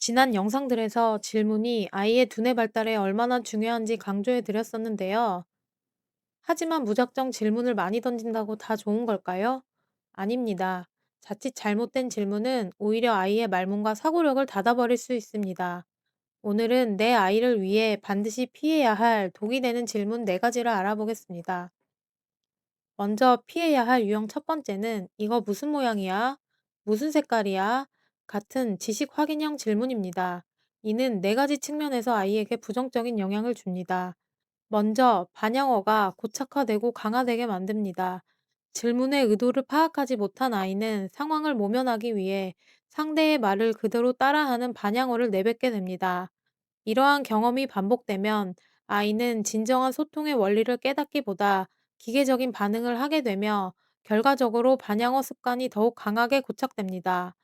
지난 영상들에서 질문이 아이의 두뇌 발달에 얼마나 중요한지 강조해 드렸었는데요. 하지만 무작정 질문을 많이 던진다고 다 좋은 걸까요? 아닙니다. 자칫 잘못된 질문은 오히려 아이의 말문과 사고력을 닫아버릴 수 있습니다. 오늘은 내 아이를 위해 반드시 피해야 할 독이 되는 질문 4가지를 알아보겠습니다. 먼저 피해야 할 유형 첫 번째는 "이거 무슨 모양이야? 무슨 색깔이야?" 같은 지식 확인형 질문입니다. 이는 4가지 측면에서 아이에게 부정적인 영향을 줍니다. 먼저 반영어가 고착화되고 강화되게 만듭니다. 질문의 의도를 파악하지 못한 아이는 상황을 모면하기 위해 상대의 말을 그대로 따라하는 반향어를 내뱉게 됩니다. 이러한 경험이 반복되면 아이는 진정한 소통의 원리를 깨닫기보다 기계적인 반응을 하게 되며, 결과적으로 반향어 습관이 더욱 강하게 고착됩니다.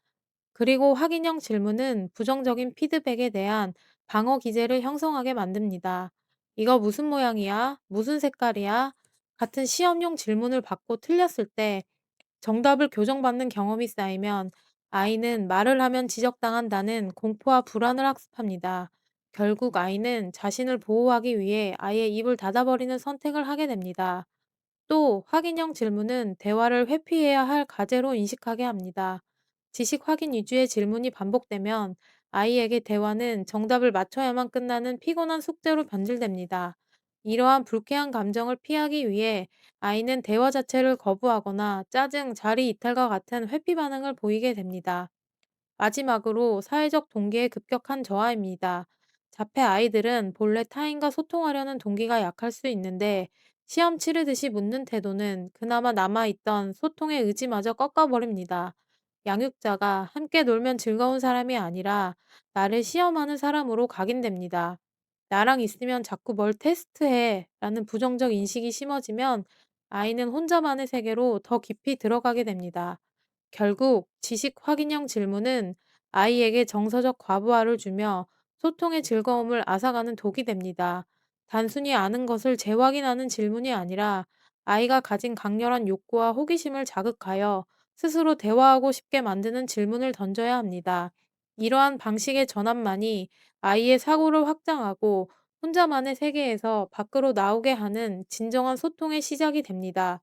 그리고 확인형 질문은 부정적인 피드백에 대한 방어 기제를 형성하게 만듭니다. "이거 무슨 모양이야? 무슨 색깔이야?" 같은 시험용 질문을 받고 틀렸을 때 정답을 교정받는 경험이 쌓이면 아이는 말을 하면 지적당한다는 공포와 불안을 학습합니다. 결국 아이는 자신을 보호하기 위해 아예 입을 닫아버리는 선택을 하게 됩니다. 또 확인형 질문은 대화를 회피해야 할 과제로 인식하게 합니다. 지식 확인 위주의 질문이 반복되면 아이에게 대화는 정답을 맞춰야만 끝나는 피곤한 숙제로 변질됩니다. 이러한 불쾌한 감정을 피하기 위해 아이는 대화 자체를 거부하거나 짜증, 자리 이탈과 같은 회피 반응을 보이게 됩니다. 마지막으로 사회적 동기의 급격한 저하입니다. 자폐 아이들은 본래 타인과 소통하려는 동기가 약할 수 있는데, 시험 치르듯이 묻는 태도는 그나마 남아있던 소통의 의지마저 꺾어버립니다. 양육자가 함께 놀면 즐거운 사람이 아니라 나를 시험하는 사람으로 각인됩니다. 나랑 있으면 자꾸 뭘 테스트해 라는 부정적 인식이 심어지면 아이는 혼자만의 세계로 더 깊이 들어가게 됩니다. 결국 지식 확인형 질문은 아이에게 정서적 과부하를 주며 소통의 즐거움을 앗아가는 독이 됩니다. 단순히 아는 것을 재확인하는 질문이 아니라 아이가 가진 강렬한 욕구와 호기심을 자극하여 스스로 대화하고 싶게 만드는 질문을 던져야 합니다. 이러한 방식의 전환만이 아이의 사고를 확장하고 혼자만의 세계에서 밖으로 나오게 하는 진정한 소통의 시작이 됩니다.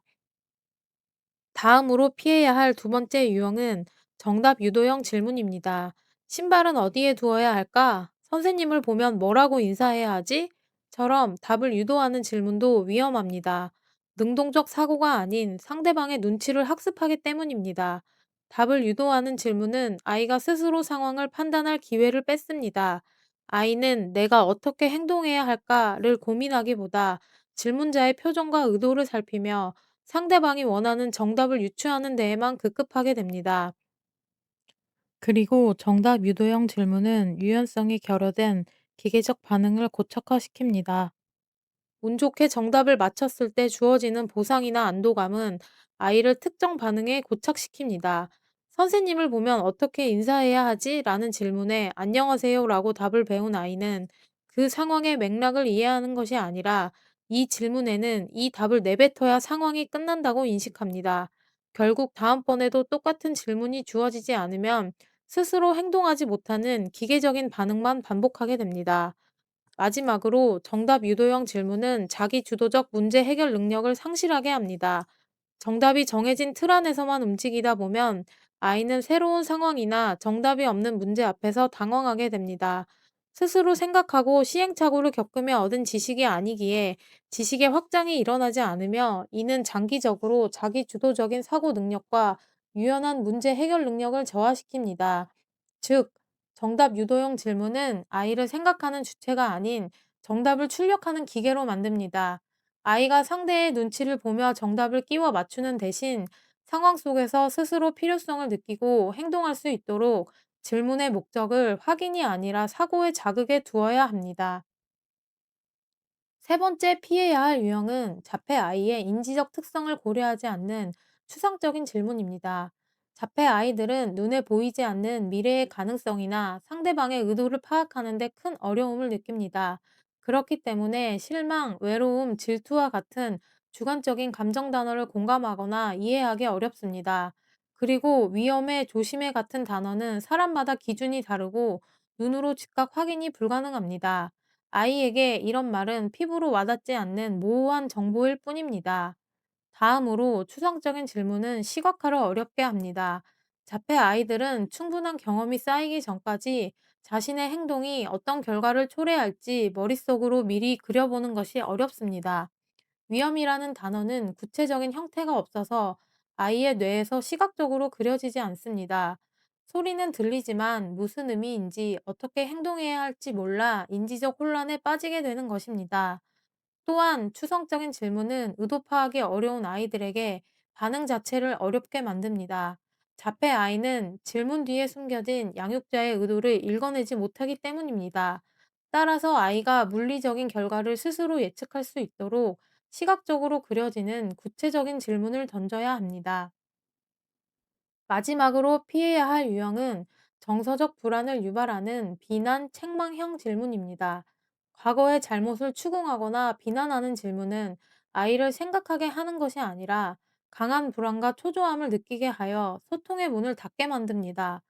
다음으로 피해야 할 두 번째 유형은 정답 유도형 질문입니다. "신발은 어디에 두어야 할까? 선생님을 보면 뭐라고 인사해야 하지?" 처럼 답을 유도하는 질문도 위험합니다. 능동적 사고가 아닌 상대방의 눈치를 학습하기 때문입니다. 답을 유도하는 질문은 아이가 스스로 상황을 판단할 기회를 뺏습니다. 아이는 내가 어떻게 행동해야 할까를 고민하기보다 질문자의 표정과 의도를 살피며 상대방이 원하는 정답을 유추하는 데에만 급급하게 됩니다. 그리고 정답 유도형 질문은 유연성이 결여된 기계적 반응을 고착화시킵니다. 운 좋게 정답을 맞췄을 때 주어지는 보상이나 안도감은 아이를 특정 반응에 고착시킵니다. "선생님을 보면 어떻게 인사해야 하지? 라는 질문에 "안녕하세요 라고 답을 배운 아이는 그 상황의 맥락을 이해하는 것이 아니라 이 질문에는 이 답을 내뱉어야 상황이 끝난다고 인식합니다. 결국 다음번에도 똑같은 질문이 주어지지 않으면 스스로 행동하지 못하는 기계적인 반응만 반복하게 됩니다. 마지막으로 정답 유도형 질문은 자기 주도적 문제 해결 능력을 상실하게 합니다. 정답이 정해진 틀 안에서만 움직이다 보면 아이는 새로운 상황이나 정답이 없는 문제 앞에서 당황하게 됩니다. 스스로 생각하고 시행착오를 겪으며 얻은 지식이 아니기에 지식의 확장이 일어나지 않으며, 이는 장기적으로 자기 주도적인 사고 능력과 유연한 문제 해결 능력을 저하시킵니다. 즉, 정답 유도형 질문은 아이를 생각하는 주체가 아닌 정답을 출력하는 기계로 만듭니다. 아이가 상대의 눈치를 보며 정답을 끼워 맞추는 대신 상황 속에서 스스로 필요성을 느끼고 행동할 수 있도록 질문의 목적을 확인이 아니라 사고의 자극에 두어야 합니다. 세 번째 피해야 할 유형은 자폐 아이의 인지적 특성을 고려하지 않는 추상적인 질문입니다. 자폐 아이들은 눈에 보이지 않는 미래의 가능성이나 상대방의 의도를 파악하는 데 큰 어려움을 느낍니다. 그렇기 때문에 실망, 외로움, 질투와 같은 주관적인 감정 단어를 공감하거나 이해하기 어렵습니다. 그리고 위험해, 조심해 같은 단어는 사람마다 기준이 다르고 눈으로 즉각 확인이 불가능합니다. 아이에게 이런 말은 피부로 와닿지 않는 모호한 정보일 뿐입니다. 다음으로 추상적인 질문은 시각화를 어렵게 합니다. 자폐 아이들은 충분한 경험이 쌓이기 전까지 자신의 행동이 어떤 결과를 초래할지 머릿속으로 미리 그려보는 것이 어렵습니다. 위험이라는 단어는 구체적인 형태가 없어서 아이의 뇌에서 시각적으로 그려지지 않습니다. 소리는 들리지만 무슨 의미인지 어떻게 행동해야 할지 몰라 인지적 혼란에 빠지게 되는 것입니다. 또한 추상적인 질문은 의도 파악이 어려운 아이들에게 반응 자체를 어렵게 만듭니다. 자폐 아이는 질문 뒤에 숨겨진 양육자의 의도를 읽어내지 못하기 때문입니다. 따라서 아이가 물리적인 결과를 스스로 예측할 수 있도록 시각적으로 그려지는 구체적인 질문을 던져야 합니다. 마지막으로 피해야 할 유형은 정서적 불안을 유발하는 비난, 책망형 질문입니다. 과거의 잘못을 추궁하거나 비난하는 질문은 아이를 생각하게 하는 것이 아니라 강한 불안과 초조함을 느끼게 하여 소통의 문을 닫게 만듭니다.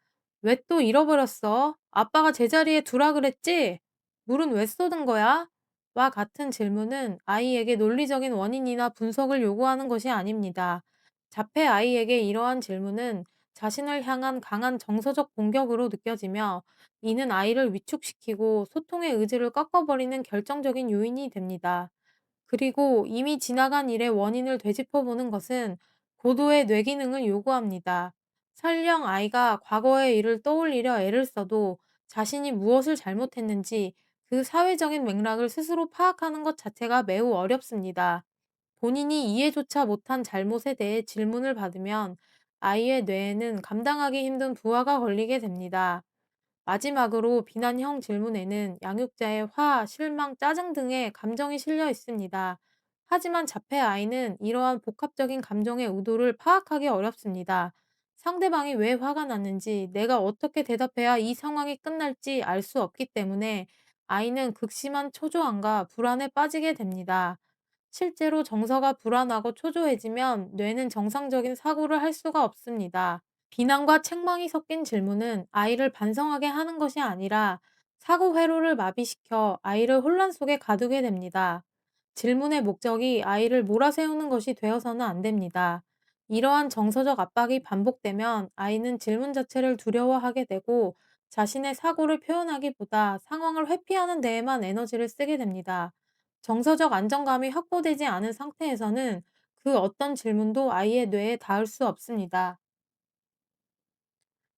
왜 또 잃어버렸어? 아빠가 제자리에 두라 그랬지? 물은 왜 쏟은 거야? 와 같은 질문은 아이에게 논리적인 원인이나 분석을 요구하는 것이 아닙니다. 자폐 아이에게 이러한 질문은 자신을 향한 강한 정서적 공격으로 느껴지며, 이는 아이를 위축시키고 소통의 의지를 꺾어버리는 결정적인 요인이 됩니다. 그리고 이미 지나간 일의 원인을 되짚어보는 것은 고도의 뇌기능을 요구합니다. 설령 아이가 과거의 일을 떠올리려 애를 써도 자신이 무엇을 잘못했는지 그 사회적인 맥락을 스스로 파악하는 것 자체가 매우 어렵습니다. 본인이 이해조차 못한 잘못에 대해 질문을 받으면 아이의 뇌에는 감당하기 힘든 부하가 걸리게 됩니다. 마지막으로 비난형 질문에는 양육자의 화, 실망, 짜증 등의 감정이 실려 있습니다. 하지만 자폐 아이는 이러한 복합적인 감정의 의도를 파악하기 어렵습니다. 상대방이 왜 화가 났는지, 내가 어떻게 대답해야 이 상황이 끝날지 알 수 없기 때문에 아이는 극심한 초조함과 불안에 빠지게 됩니다. 실제로 정서가 불안하고 초조해지면 뇌는 정상적인 사고를 할 수가 없습니다. 비난과 책망이 섞인 질문은 아이를 반성하게 하는 것이 아니라 사고 회로를 마비시켜 아이를 혼란 속에 가두게 됩니다. 질문의 목적이 아이를 몰아세우는 것이 되어서는 안 됩니다. 이러한 정서적 압박이 반복되면 아이는 질문 자체를 두려워하게 되고, 자신의 사고를 표현하기보다 상황을 회피하는 데에만 에너지를 쓰게 됩니다. 정서적 안정감이 확보되지 않은 상태에서는 그 어떤 질문도 아이의 뇌에 닿을 수 없습니다.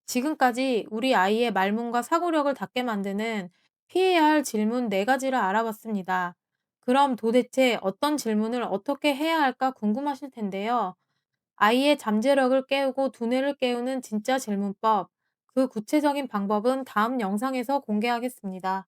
지금까지 우리 아이의 말문과 사고력을 닫게 만드는 피해야 할 질문 4가지를 알아봤습니다. 그럼 도대체 어떤 질문을 어떻게 해야 할까 궁금하실 텐데요. 아이의 잠재력을 깨우고 두뇌를 깨우는 진짜 질문법, 그 구체적인 방법은 다음 영상에서 공개하겠습니다.